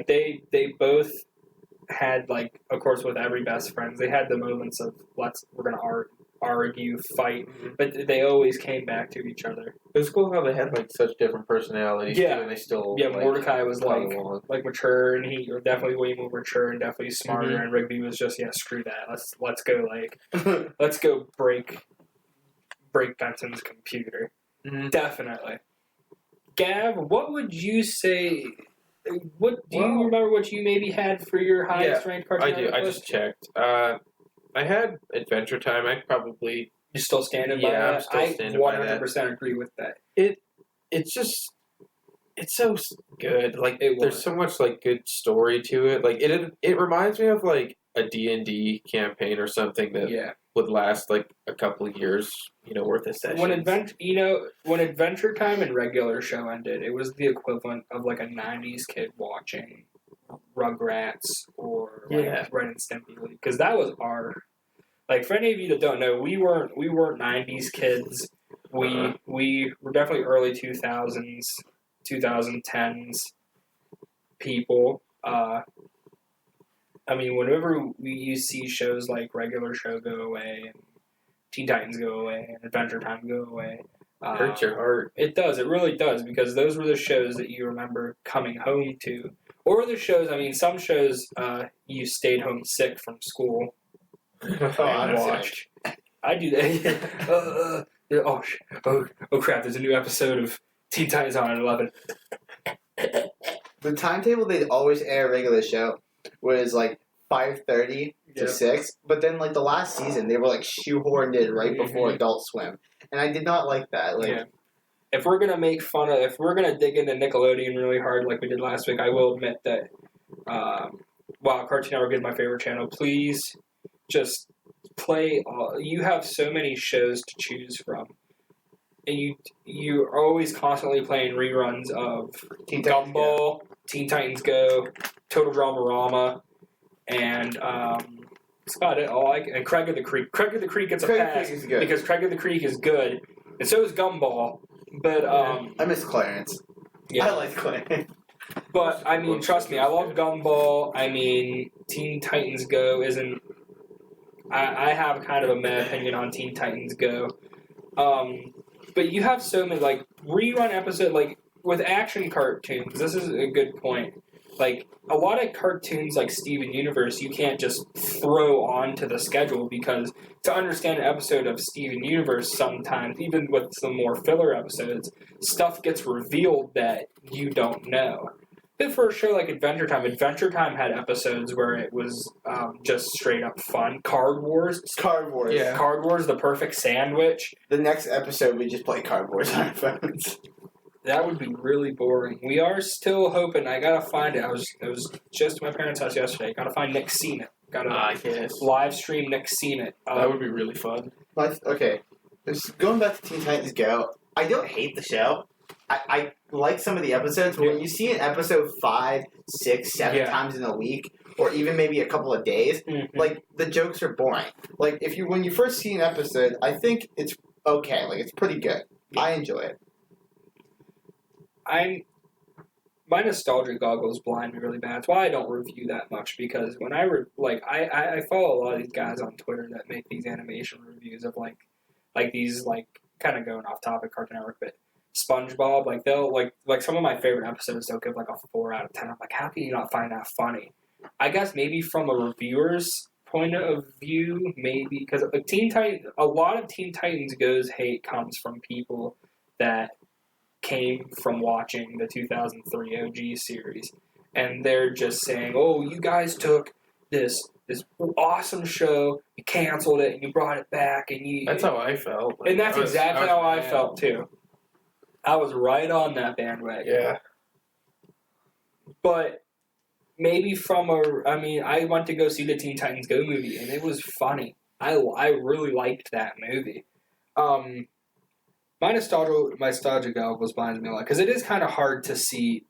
Speaker 1: They both had of course with every best friends, they had the moments of we're gonna argue, fight, but they always came back to each other.
Speaker 2: It was cool how they had such different personalities.
Speaker 1: Yeah,
Speaker 2: too, and they still
Speaker 1: Mordecai was mature, and he was definitely way more mature and definitely smarter. And Rigby was just screw that. Let's go let's go break Benson's computer.
Speaker 2: Mm-hmm.
Speaker 1: Definitely. Gav, what would you say? Do you remember what you maybe had for your highest ranked cartoon?
Speaker 2: I do. I just checked. I had Adventure Time. I probably...
Speaker 1: You're still standing by that?
Speaker 2: Yeah, I'm still standing by that.
Speaker 1: I 100% agree with that.
Speaker 2: It's just... It's so good. There's so much good story to it. It reminds me of a D&D campaign or something that would last a couple of years, worth of sessions.
Speaker 1: When Adventure Time and regular show ended, it was the equivalent of a 90s kid watching Rugrats or Ren and Stimpy, because that was our for any of you that don't know, we weren't 90s kids. We were definitely early 2000s, 2010s people. Whenever you see shows like regular show go away and Teen Titans go away and Adventure Time go away,
Speaker 2: hurts your heart.
Speaker 1: It does. It really does, because those were the shows that you remember coming home to. Or the shows, some shows you stayed home sick from school and watched. I do that. Oh crap, there's a new episode of Teen Titans on at 11.
Speaker 3: The timetable they'd always air a regular show was 5:30 to 6, but then the last season they were shoehorned in right before Adult Swim, and I did not like that.
Speaker 1: If we're gonna if we're gonna dig into Nickelodeon really hard like we did last week, I will admit that while Cartoon Network is my favorite channel, please just play. You have so many shows to choose from, and you're always constantly playing reruns of Gumball, Teen Titans Go, Total Dramarama, and that's about it. And Craig of the Creek. Craig of the Creek gets a pass because Craig of the Creek is good, and so is Gumball. But
Speaker 3: I miss Clarence.
Speaker 1: Yeah.
Speaker 3: I like Clarence.
Speaker 1: But trust me, I love Gumball. Teen Titans Go isn't. I have kind of a meh opinion on Teen Titans Go. But you have so many rerun episodes with action cartoons. This is a good point. like a lot of cartoons like Steven Universe, you can't just throw onto the schedule because to understand an episode of Steven Universe, sometimes even with some more filler episodes, stuff gets revealed that you don't know. But for a show like Adventure Time had episodes where it was just straight up fun. Card Wars.
Speaker 3: Yeah.
Speaker 1: Card Wars, the perfect sandwich.
Speaker 3: The next episode, we just play Card Wars on our phones.
Speaker 1: That would be really boring. We are still hoping. I gotta find it. It was just at my parents' house yesterday. Gotta find Nick Seen It. Gotta live stream Nick Seen It.
Speaker 2: That would be really fun.
Speaker 3: Okay. Going back to Teen Titans Go, I don't hate the show. I like some of the episodes, but when you see an episode 5, 6, 7 times in a week, or even maybe a couple of days, like, the jokes are boring. Like, when you first see an episode, I think it's okay. Like, it's pretty good. I enjoy it.
Speaker 1: My nostalgia goggles blind me really bad. That's why I don't review that much, because when I follow a lot of these guys on Twitter that make these animation reviews of like these kind of going off topic Cartoon Network, but SpongeBob, they'll like some of my favorite episodes they'll give like a 4 out of 10. I'm like, how can you not find that funny? I guess maybe from a reviewer's point of view, maybe because a lot of Teen Titans Go's hate comes from people that came from watching the 2003 OG series, and they're just saying, "Oh, you guys took this awesome show, you canceled it, and you brought it back, and you."
Speaker 2: That's how I felt.
Speaker 1: And that's exactly how I felt too. I was right on that bandwagon.
Speaker 2: Yeah.
Speaker 1: But maybe I went to go see the Teen Titans Go movie, and it was funny. I really liked that movie. My nostalgia goggles blinds me a lot, because it is kind of hard to see,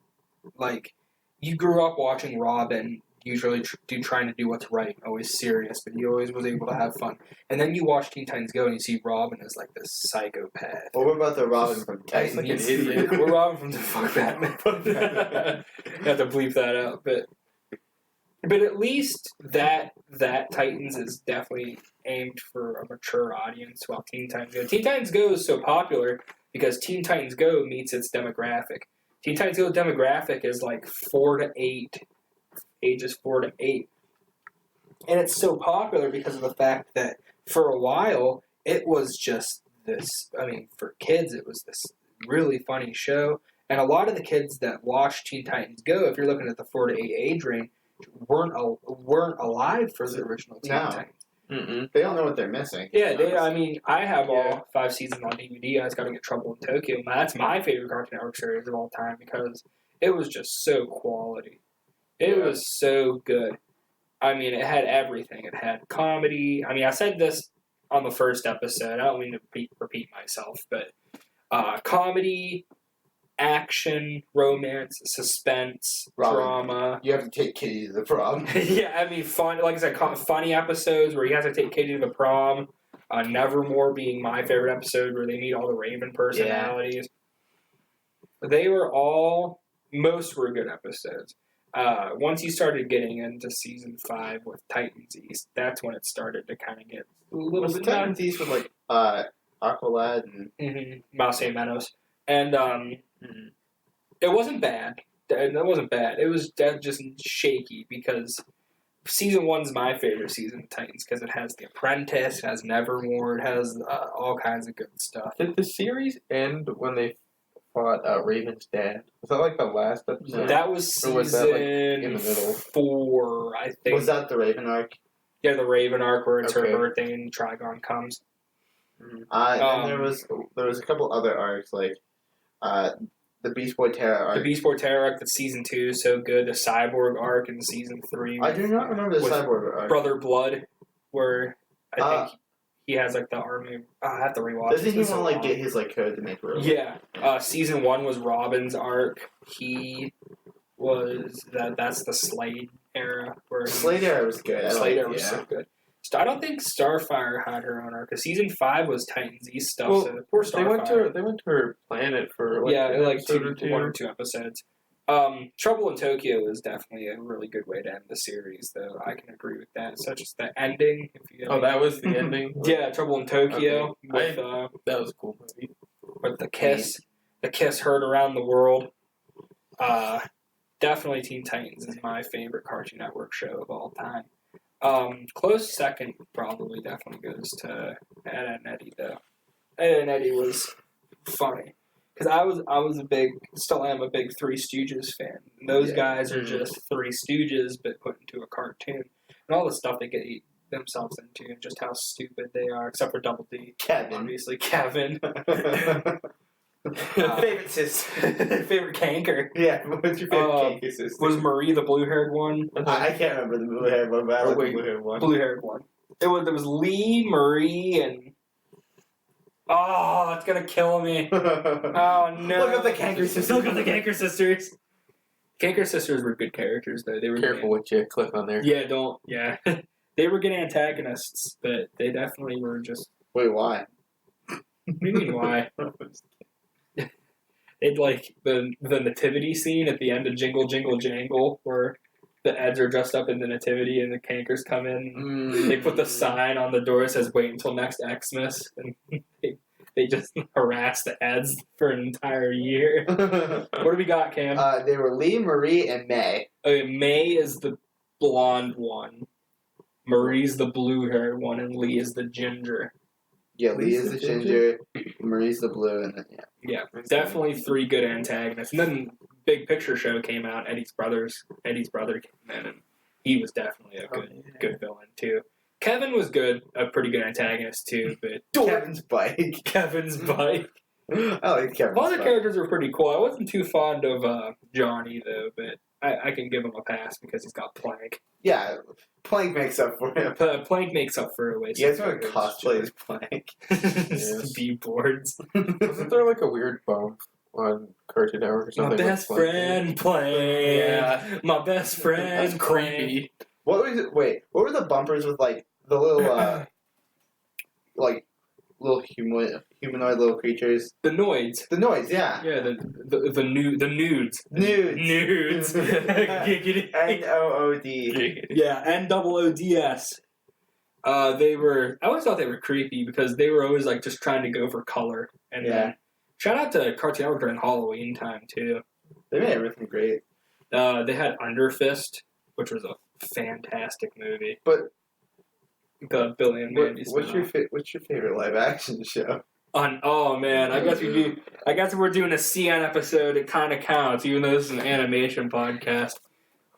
Speaker 1: like, you grew up watching Robin, usually trying to do what's right, always serious, but he always was able to have fun. And then you watch Teen Titans Go and you see Robin as, like, this psychopath.
Speaker 3: Well, what about the Robin from Titans?
Speaker 2: Like an idiot.
Speaker 1: We're Robin from the fuck Batman. You have to bleep that out, but at least that Titans is definitely aimed for a mature audience, while Teen Titans Go. Teen Titans Go is so popular because Teen Titans Go meets its demographic. Teen Titans Go demographic is like 4 to 8, ages 4 to 8. And it's so popular because of the fact that for a while, it was just this, for kids, it was this really funny show. And a lot of the kids that watched Teen Titans Go, if you're looking at the 4 to 8 age range, weren't alive for the original Teen Titans.
Speaker 3: Mm-mm. They don't know what they're missing.
Speaker 1: Yeah, I have all 5 seasons on DVD. I just got to get Trouble in Tokyo. That's my favorite Cartoon Network series of all time because it was just so quality. It was so good. It had everything. It had comedy. I said this on the first episode. I don't mean to repeat myself, but comedy, action, romance, suspense, drama.
Speaker 3: You have to take Kitty to the prom.
Speaker 1: Fun. Like I said, funny episodes where you have to take Kitty to the prom. Nevermore being my favorite episode where they meet all the Raven personalities. Yeah. Most were good episodes. Once you started getting into season 5 with Titans East, that's when it started to kind of get a little bit.
Speaker 3: Titans East with Aqualad and
Speaker 1: Mouse A. Meadows, and it wasn't bad. It wasn't bad. It was just shaky because season 1's my favorite season of Titans because it has The Apprentice, it has Nevermore, it has all kinds of good stuff.
Speaker 2: Did the series end when they fought Raven's dad? Was that like the last episode?
Speaker 1: That was season
Speaker 2: in the middle?
Speaker 1: 4, I think.
Speaker 3: Was that the Raven arc?
Speaker 1: Yeah, the Raven arc where it's her birthday and Trigon comes.
Speaker 3: And there was a couple other arcs like the Beast Boy Terra arc.
Speaker 1: The Beast Boy Terra arc, that's season 2, so good. The Cyborg arc in season 3.
Speaker 3: I do not remember the Cyborg arc.
Speaker 1: Brother Blood, where I think he has like the army. I have to rewatch.
Speaker 3: Doesn't he want to get his code to make robots?
Speaker 1: Yeah. Season 1 was Robin's arc. He was that's the Slade era. Where
Speaker 3: Slade era was good.
Speaker 1: Slade era was so good. I don't think Starfire had her own arc because season 5 was Titans East stuff.
Speaker 2: Well,
Speaker 1: so poor Starfire.
Speaker 2: They went to her planet for
Speaker 1: one or two episodes. Trouble in Tokyo is definitely a really good way to end the series, though. I can agree with that. Such as the ending.
Speaker 2: That was the ending.
Speaker 1: Yeah, Trouble in Tokyo.
Speaker 2: Okay. That was a cool movie.
Speaker 1: With the kiss heard around the world. definitely Teen Titans is my favorite Cartoon Network show of all time. Close second probably definitely goes to Ed, Edd n Eddy though. Ed, Edd n Eddy was funny because I was still am a big Three Stooges fan. And those guys are just Three Stooges but put into a cartoon, and all the stuff they get themselves into, and just how stupid they are, except for Double D,
Speaker 3: Kevin,
Speaker 1: obviously Kevin.
Speaker 3: Favorite sister.
Speaker 1: Favorite canker.
Speaker 3: Yeah, what's your favorite canker sister?
Speaker 1: Was Marie the blue-haired one?
Speaker 3: I can't remember the blue-haired one, but I like the blue-haired one.
Speaker 1: Blue-haired one. There was Lee, Marie, and... Oh, it's gonna kill me. Oh, no.
Speaker 3: Look up the Canker Sisters.
Speaker 1: Look up the Canker Sisters. Canker Sisters were good characters, though. They were
Speaker 2: careful what you click on there.
Speaker 1: Yeah, don't. Yeah. They were good antagonists, but they definitely were just...
Speaker 3: Wait, why?
Speaker 1: What do you mean, why? They'd like the nativity scene at the end of Jingle Jingle Jangle, where the Eds are dressed up in the nativity and the cankers come in. They put the sign on the door that says "Wait until next Xmas," and they just harass the Eds for an entire year. What do we got, Cam?
Speaker 3: They were Lee, Marie, and May.
Speaker 1: Okay, May is the blonde one, Marie's the blue-haired one, and Lee is the ginger.
Speaker 3: Yeah, Lee is the ginger, Marie's the blue, and then
Speaker 1: yeah, definitely three good antagonists. And then Big Picture Show came out. Eddie's brother came in, and he was definitely a good villain too. Kevin was good, a pretty good antagonist too. But
Speaker 3: Kevin's bike.
Speaker 1: Kevin's bike.
Speaker 3: I like Kevin's
Speaker 1: All the
Speaker 3: bike.
Speaker 1: characters were pretty cool. I wasn't too fond of Johnny though, but I can give him a pass because he's got Plank.
Speaker 3: Yeah, Plank makes up for him.
Speaker 1: Plank makes up for it.
Speaker 3: You guys want to cosplay as Plank?
Speaker 1: Yes. B-boards.
Speaker 2: Wasn't there like a weird bump on Cartoon Network or something?
Speaker 1: My best friend Plank. Yeah. My best friend.
Speaker 2: That's creepy.
Speaker 3: What was it? Wait, what were the bumpers with like the little little humanoid little creatures?
Speaker 1: The Noids.
Speaker 3: The Noids, yeah.
Speaker 1: Yeah, the nudes.
Speaker 3: Nudes.
Speaker 1: Giggity.
Speaker 3: N-O-O-D.
Speaker 1: Yeah, N-double-O-D-S. I always thought they were creepy because they were always like just trying to go for color. And then shout out to Cartoon Network during Halloween time too.
Speaker 3: They made everything great.
Speaker 1: They had Underfist, which was a fantastic movie.
Speaker 3: But
Speaker 1: the Billy and Mandy.
Speaker 3: What's your favorite live action show?
Speaker 1: Oh man, I guess we do. I guess if we're doing a CN episode, it kind of counts, even though this is an animation podcast.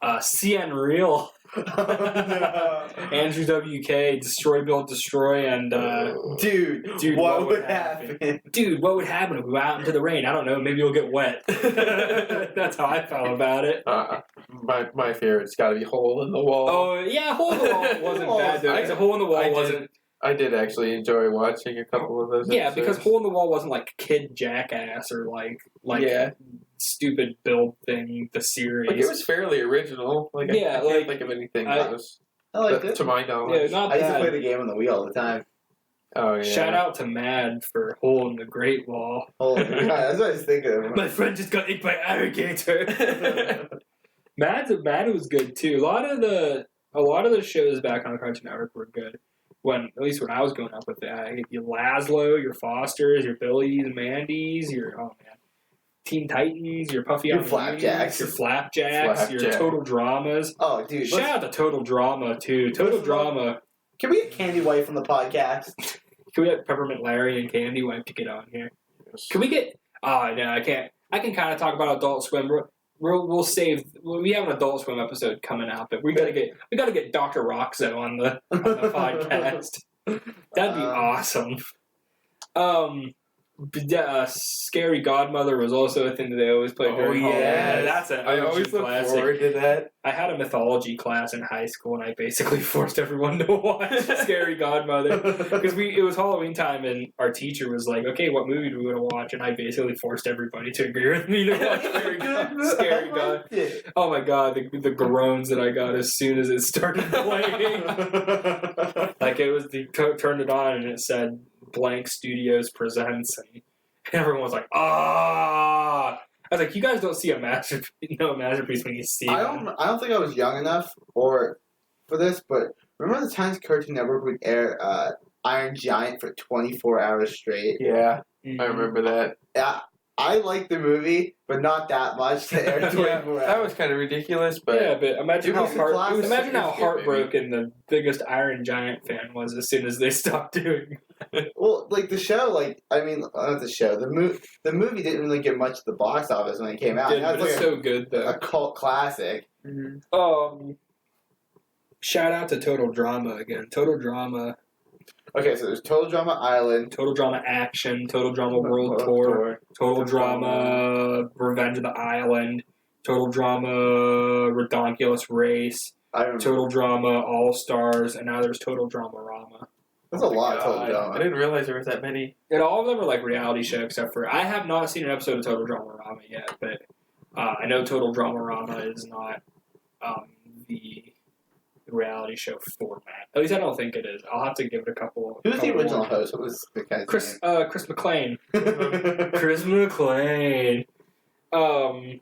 Speaker 1: CN Real.
Speaker 3: Oh, no.
Speaker 1: Andrew WK, Destroy, Build, Destroy, and
Speaker 3: dude, what would happen?
Speaker 1: Dude, what would happen if we went out into the rain? I don't know. Maybe you'll get wet. That's how I felt about it.
Speaker 2: My favorite's got to be Hole in the Wall.
Speaker 1: Oh yeah, Hole in the Wall wasn't bad though. Hole in the Wall wasn't.
Speaker 2: I did actually enjoy watching a couple of those.
Speaker 1: Yeah,
Speaker 2: episodes.
Speaker 1: because Hole in the Wall wasn't like Kid Jackass or like stupid build thing. The series,
Speaker 2: like it was fairly original. Like I can't think of anything that was.
Speaker 3: I liked it.
Speaker 2: To my knowledge.
Speaker 1: Yeah, not
Speaker 3: I used
Speaker 1: bad.
Speaker 3: to play the game on the Wii all the time.
Speaker 2: Oh yeah.
Speaker 1: Shout out to Mad for Hole in the Great Wall.
Speaker 3: Oh my god, that's what I was thinking of.
Speaker 1: My friend just got ate by alligator. Mad was good too. A lot of the shows back on the Cartoon Network were good. At least when I was growing up with it, your Laszlo, your Fosters, your Billies, Mandys, your Teen Titans, your Puffy
Speaker 3: Your Flapjacks.
Speaker 1: your Flapjacks, your Total Dramas.
Speaker 3: Oh, dude.
Speaker 1: Shout out to Total Drama too. Total Drama.
Speaker 3: Can we get Candy White from the podcast?
Speaker 1: Can we get Peppermint Larry and Candy Wipe to get on here?
Speaker 2: Yes.
Speaker 1: Can we get? Oh no, I can't. I can kind of talk about Adult Swim. We'll save. We have an Adult Swim episode coming out, but we gotta get Dr. Roxo on the podcast. That'd be awesome. Scary Godmother was also a thing that they always played during Halloween. That's an
Speaker 2: I always look
Speaker 1: classic.
Speaker 2: forward to that.
Speaker 1: I had a mythology class in high school, and I basically forced everyone to watch Scary Godmother because it was Halloween time, and our teacher was like, "Okay, what movie do we want to watch?" And I basically forced everybody to agree with me to watch Scary God. Oh my god, the groans that I got as soon as it started playing. Like it was turned it on, and it said Blank Studios presents, and everyone was like, "Ah!" I was like, "You guys don't see a masterpiece when you see it."
Speaker 3: I don't think I was young enough for this, but remember the times Cartoon Network would air Iron Giant for 24 hours straight?
Speaker 2: Yeah,
Speaker 1: Mm-hmm.
Speaker 2: I remember that.
Speaker 3: Yeah, I like the movie, but not that much to air 24 hours.
Speaker 2: That was kind of ridiculous, but
Speaker 1: imagine how
Speaker 3: classic.
Speaker 1: heartbroken the biggest Iron Giant fan was as soon as they stopped doing it.
Speaker 3: Well, like the show, not the show. The movie didn't really get much at the box office when it came out.
Speaker 1: But it's so good though.
Speaker 3: A cult classic.
Speaker 1: Mm-hmm. Shout out to Total Drama again. Total Drama.
Speaker 3: Okay, so there's Total Drama Island,
Speaker 1: Total Drama Action, Total Drama World Tour, Total Drama Revenge of the Island, Total Drama Redonkulous Race, Total Drama All Stars, and now there's Total Drama Rama.
Speaker 3: That's a lot of Total Drama.
Speaker 2: I didn't realize there was that many.
Speaker 1: And all of them are like reality show, except for I have not seen an episode of Total Drama Rama yet, but I know Total Drama Rama is not the reality show format. At least I don't think it is. I'll have to give it a couple.
Speaker 3: Who's the original host? What was the guy's
Speaker 1: name? Chris McLean. Chris McLean. I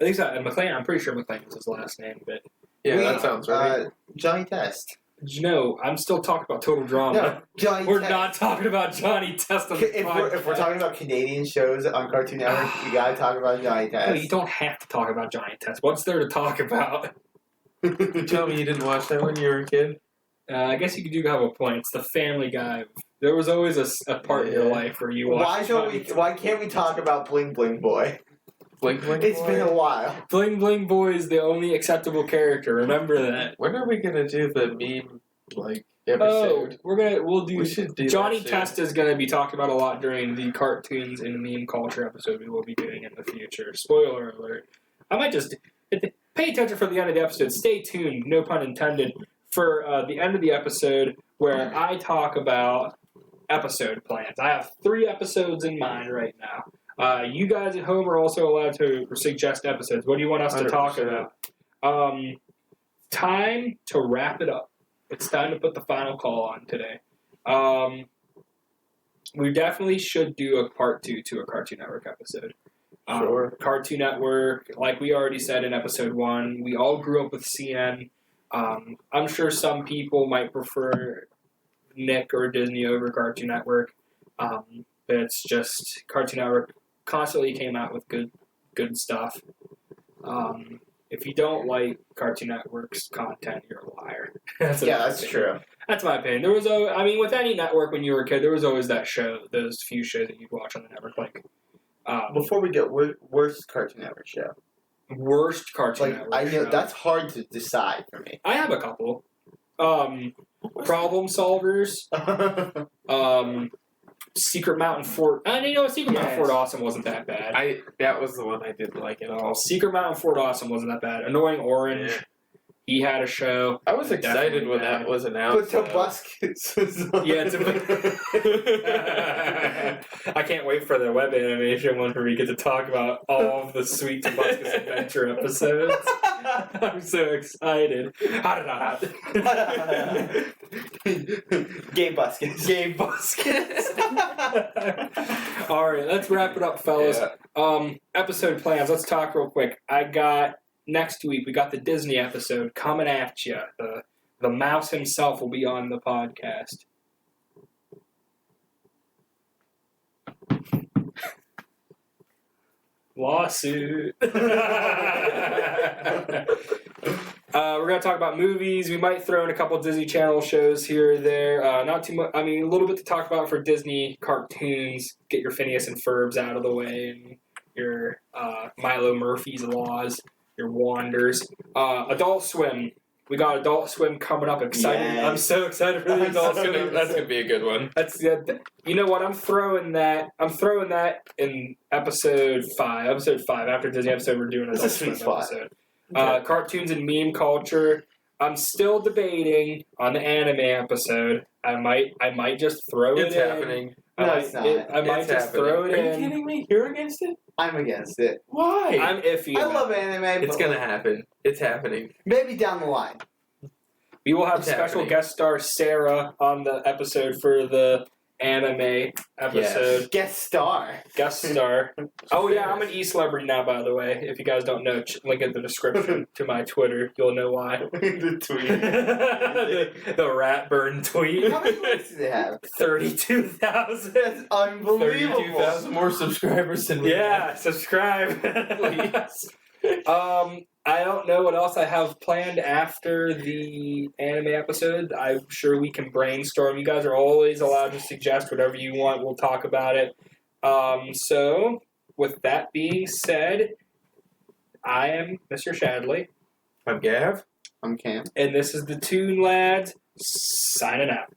Speaker 1: think so. McLean. I'm pretty sure McLean was his last name, but
Speaker 2: that sounds right.
Speaker 3: Johnny Test.
Speaker 1: No, I'm still talking about Total Drama.
Speaker 3: No, Johnny
Speaker 1: We're
Speaker 3: Test.
Speaker 1: not talking about Johnny Test on the podcast.
Speaker 3: If we're talking about Canadian shows on Cartoon Network, you gotta talk about Johnny Test.
Speaker 1: No, you don't have to talk about Johnny Test. What's there to talk about?
Speaker 2: You tell me you didn't watch that when you were a kid?
Speaker 1: I guess you do have a point. It's the Family Guy. There was always a part in your life where you watched.
Speaker 3: Why can't we talk about Bling Bling Boy?
Speaker 2: Bling Bling
Speaker 3: It's
Speaker 2: Boy?
Speaker 3: been a while.
Speaker 1: Bling Bling Boy is the only acceptable character. Remember that.
Speaker 2: When are we gonna do the meme episode?
Speaker 1: We
Speaker 2: should do
Speaker 1: Johnny
Speaker 2: that
Speaker 1: Test is gonna be talked about a lot during the cartoons and meme culture episode we will be doing in the future. Spoiler alert. I might just pay attention for the end of the episode. Stay tuned, no pun intended, for the end of the episode where I talk about episode plans. I have 3 episodes in mind right now. You guys at home are also allowed to suggest episodes. What do you want us to talk about? Time to wrap it up. It's time to put the final call on today. We definitely should do a part 2 to a Cartoon Network episode.
Speaker 2: Sure.
Speaker 1: Cartoon Network, like we already said in episode 1, we all grew up with CN. I'm sure some people might prefer Nick or Disney over Cartoon Network. But it's just Cartoon Network constantly came out with good stuff. If you don't like Cartoon Network's content, you're a liar.
Speaker 3: That's true.
Speaker 1: That's my opinion. There was with any network when you were a kid, there was always that show, those few shows that you'd watch on the network.
Speaker 3: Before we get worst Cartoon Network show.
Speaker 1: Worst Cartoon Network
Speaker 3: I know
Speaker 1: show.
Speaker 3: that's hard to decide for me.
Speaker 1: I have a couple. Problem Solvers. Secret Mountain Fort. Secret Mountain Fort Awesome wasn't that bad.
Speaker 2: That was the one I didn't like at all.
Speaker 1: Secret Mountain Fort Awesome wasn't that bad. Annoying Orange.
Speaker 2: Yeah.
Speaker 1: He had a show.
Speaker 2: I was excited when that was announced.
Speaker 3: But Tobuscus was on.
Speaker 1: Yeah, I can't wait for the web animation one where we get to talk about all of the sweet Tobuscus Adventure episodes. I'm so excited.
Speaker 3: Game Buskins.
Speaker 1: Game Buskins. All right, let's wrap it up, fellas.
Speaker 2: Yeah.
Speaker 1: Episode plans. Let's talk real quick. Next week, we got the Disney episode coming at you. The mouse himself will be on the podcast. Lawsuit. We're going to talk about movies. We might throw in a couple Disney Channel shows here or there. Not too much. A little bit to talk about for Disney cartoons. Get your Phineas and Ferbs out of the way and your Milo Murphy's Laws. Your Wanders. Adult Swim. We got Adult Swim coming up. Excited! Yes. I'm so excited for the Adult Swim.
Speaker 2: That's gonna be a good one.
Speaker 1: You know what? I'm throwing that in episode 5. Episode 5 after Disney episode. We're doing Adult Swim episode. Okay. Cartoons and meme culture. I'm still debating on the anime episode. I might just throw it in.
Speaker 2: It's happening.
Speaker 1: I might just throw it in.
Speaker 2: Are you kidding me? You're against it?
Speaker 3: I'm against it.
Speaker 2: Why?
Speaker 1: I'm iffy.
Speaker 3: I love anime.
Speaker 2: It's gonna happen. It's happening.
Speaker 3: Maybe down the line.
Speaker 1: We will have special guest star Sarah on the episode for the anime episode.
Speaker 3: Yes. Guest star.
Speaker 1: Oh yeah, I'm an e-celebrity now, by the way. If you guys don't know, link in the description to my Twitter. You'll know why.
Speaker 3: The tweet.
Speaker 1: the rat burn tweet.
Speaker 3: How many likes does it have?
Speaker 1: 32,000.
Speaker 3: That's unbelievable.
Speaker 2: 32,000 more subscribers than we have.
Speaker 1: Subscribe.
Speaker 2: Please.
Speaker 1: I don't know what else I have planned after the anime episode. I'm sure we can brainstorm. You guys are always allowed to suggest whatever you want. We'll talk about it. So, with that being said, I am Mr. Shadley.
Speaker 2: I'm Gav.
Speaker 3: I'm Cam.
Speaker 1: And this is the ToonLads signing out.